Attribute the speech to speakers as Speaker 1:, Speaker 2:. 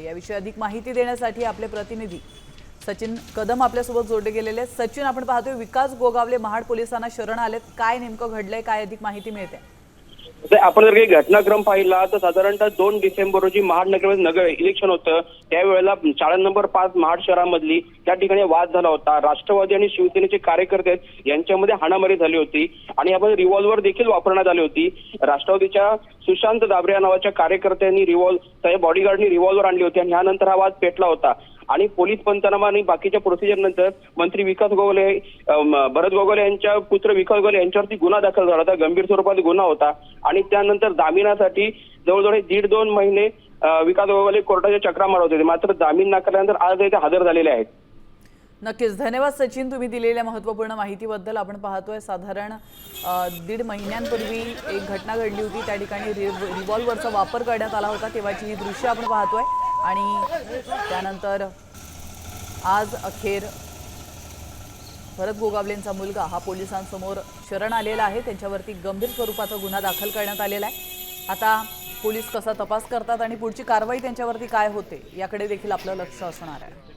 Speaker 1: याविषयी अधिक माहिती देण्यासाठी आपले प्रतिनिधी सचिन कदम आपल्यासोबत जोडले गेलेले आहेत। सचिन, आपण पाहतोय विकास गोगावले महाड पोलिसांना शरण आलेत, काय नेमकं घडलंय, काय अधिक माहिती मिळते?
Speaker 2: आपण जर काही घटनाक्रम पाहिला तर साधारणतः 2 डिसेंबर रोजी महाड नगरमध्ये नगर इलेक्शन होतं। त्यावेळेला शाळा नंबर 5 महाड शहरामधली त्या ठिकाणी वाद झाला होता। राष्ट्रवादी आणि शिवसेनेचे कार्यकर्ते यांच्यामध्ये हाणामारी झाली होती आणि यामध्ये रिव्हॉल्वर देखील वापरण्यात आली होती। राष्ट्रवादीच्या सुशांत दाबरे या नावाच्या कार्यकर्त्यांनी त्याच्या बॉडीगार्डनी रिव्हॉल्वर आणली होती आणि यानंतर हा वाद पेटला होता आणि पोलीस पंचनामा आणि बाकीच्या प्रोसिजर नंतर मंत्री विकास गोगवले भरत गोगवले यांच्या पुत्र विकास गोगवले यांच्यावरती गुन्हा दाखल झाला होता। गंभीर स्वरूपात गुन्हा होता आणि त्यानंतर जामिनासाठी जवळजवळ 1.5-2 महिने विकास गोगवले कोर्टाच्या चक्रा मारत होते, मात्र जामीन नाकारल्यानंतर आज ते हजर झालेले आहेत।
Speaker 1: नक्कीच, धन्यवाद सचिन, तुम्ही दिलेल्या महत्त्वपूर्ण माहितीबद्दल। आपण पाहतोय साधारण 1.5 महिन्यांपूर्वी एक घटना घडली होती, त्या ठिकाणी रिव्हॉल्वरचा वापर करण्यात आला होता, तेव्हाची ही दृश्य आपण पाहतोय आणि त्यानंतर आज अखेर भरत गोगावलेंचा मुलगा हा पोलिसांसमोर शरण आलेला आहे। त्यांच्यावरती गंभीर स्वरूपाचा गुन्हा दाखल करण्यात आलेला आहे। आता पोलीस कसा तपास करतात आणि पुढची कारवाई त्यांच्यावरती काय होते याकडे देखील आपलं लक्ष असणार आहे।